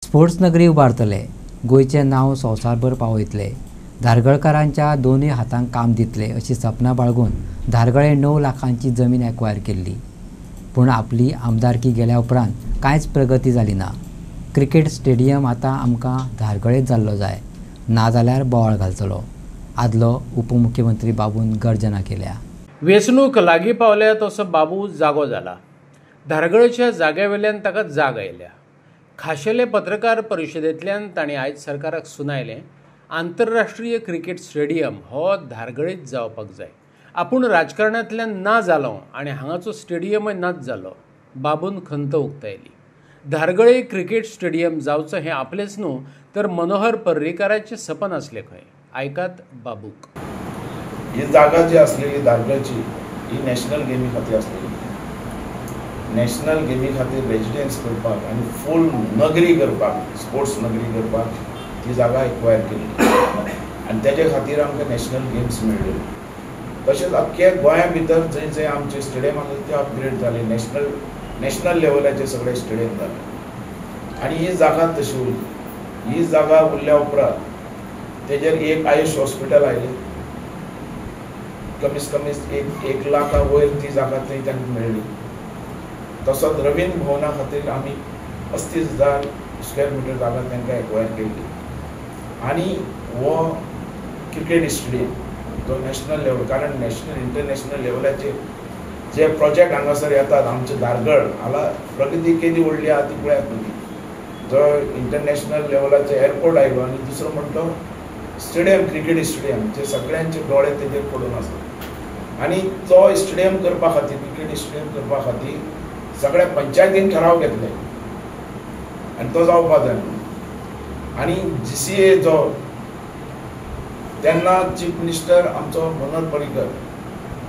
Sports नगरी उबारतले, गोयचे नाव संवसारभर पावयतले, धारगळकारांच्या दोनूय हातांक काम दितले अशी सपना बाळगून धारगळे 9 लाखांची जमीन एक्वायर केल्ली. पूण आपली आमदारकी गेल्या उपरांत कांयच प्रगती जाली ना. क्रिकेट स्टेडियम आतां आमकां धारगळेच जाल्लो जाय, नाजाल्यार बोवाळ घालतलो. आदलो उपमुख्यमंत्री बाबून गर्जना केल्या. वेंचणूक लागीं पावल्या तसो बाबू जागो जाला. धारगळच्या जाग्यावेल्यान ताका जाग आयल्या. खाशेले पत्रकार परिशदेंतल्यान तांणी आयज सरकाराक सुनायलें, आंतरराष्ट्रीय क्रिकेट स्टेडियम हो धारगळीत जावपाक जाय. आपूण राजकारणांतल्यान ना जालो आनी हांगाचो स्टेडियमय नाच जालो. बाबून खंत उक्तायली. धारगळे क्रिकेट स्टेडियम जावचो हें आपलेंच न्हू तर मनोहर पर्रीकाराचें सपन आसलें खंय. आयकात बाबूक. ही जागा जी असलेली धारगळची ही नॅशनल गेमी खातीर आसलेली. नॅशनल गेमी खातीर रेजिडेन्स करपाक आनी फूल नगरी करपाक, स्पोर्ट्स नगरी करपाक ती जागा एक्वायर केली आनी तेजे खातीर आमकां नॅशनल गेम्स मेळ्ळ्यो. तशेंच अख्ख्या गोंया भितर जंय जंय आमचे स्टेडियम आसा ते अपग्रेड जाले, नॅशनल लेवलाचे सगळे स्टेडियम जाले आनी ही जागा तशी उरली. ही जागा उरल्या उपरांत तेजेर एक आयुश हॉस्पिटल आयलें. कमीत कमी 1 लाखा वयर ती जागा थंय तांकां मेळ्ळी. तसोच रवींद्र भवना खातीर आमी 35,000 स्क्वेअर मिटर जागा तांकां एक्वायर केल्ली. आनी हो क्रिकेट स्टेडियम जो नॅशनल लेवल, कारण नॅशनल इंटरनॅशनल लेवलाचे जे प्रोजेक्ट हांगासर येतात आमचे धारगळ हांगा प्रगती केदी व्हडली आहा ती पळयात तुमी. जो इंटरनॅशनल लेवलाचो एअरपोर्ट आयलो आनी दुसरो म्हणटा स्टेडियम, क्रिकेट स्टेडियम, जे सगळ्यांचे दोळे तेजेर पडून आसतात. आनी तो स्टेडियम करपा खातीर, क्रिकेट स्टेडियम करपा खातीर सगळ्या पंचायतीन ठराव घेतले आनी तो जावपाक जाय. आनी GCA जो तेन्ना चीफ मिनिस्टर आमचो मनोहर पर्रीकर,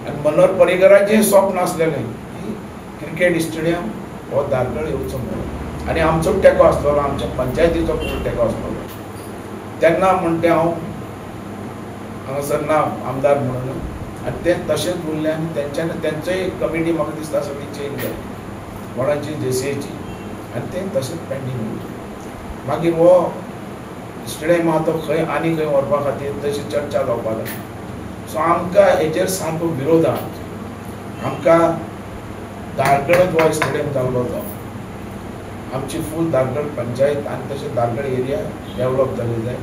आनी मनोहर पर्रीकराचें स्वप्न आसलेलें की क्रिकेट स्टेडियम हो धारगळ येवचो म्हणून. आनी आमचो तेंको आसलेलो, आमच्या पंचायतीचो खूब तेंको आसलेलो. तेन्ना म्हणटे हांव हांगासर ना आमदार म्हणून, आनी तें तशेंच उरलें आनी तेंचोय कमिटी म्हाका दिसता सगळी चेंज जाली, कोणाची JCAची, आनी तें तशेंच पेंडींग उरलें. मागीर हो स्टेडियम आहा तो खंय आनी खंय व्हरपा खातीर तशी चर्चा जावपाक लागली. सो आमकां हेजेर सामको विरोध आहा. आमकां धारगळच हो स्टेडियम जाल्लो तो. आमची फूल धारगळ पंचायत आनी तशें धारगळ एरिया डेवलप जाली जाय,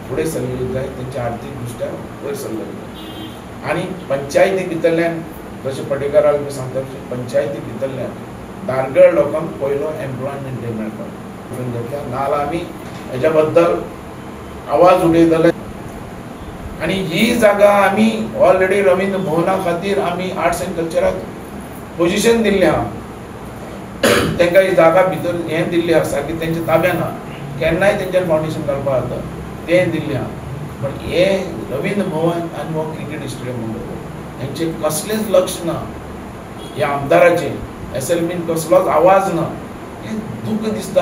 फुडें सरली जाय, तेंच्या आर्थीक दृश्ट्या वयर सरलेली जाय. आनी पंचायती भितरल्यान जशें पर्रीकाराक बी सांगता तशें पंचायती भितरल्यान धारगळ लोकांक पयलो एम्प्लॉयमेंट मेळपाक करून घेतला. नाजाल्यार आमी हेज्या बद्दल आवाज उडयतले. आनी ही जागा आमी ऑलरेडी रवींद्र भवना खातीर आमी आर्ट्स एंड कल्चराक पोजिशन दिल्लें आहा. तांकां ही जागा भितर हें दिल्लें आसा सारकी तेंच्या ताब्यान आहा. केन्नाय तेंचेर फावंडेशन घालपाक जाता तें दिल्लें आहा. पण हे रवींद्र भवन आनी हो क्रिकेट स्टेडियम म्हणटा हेंचें कसलेंच लक्ष ना. ह्या आमदाराचें SLBन कसलोच आवाज ना. हें दूख दिसता.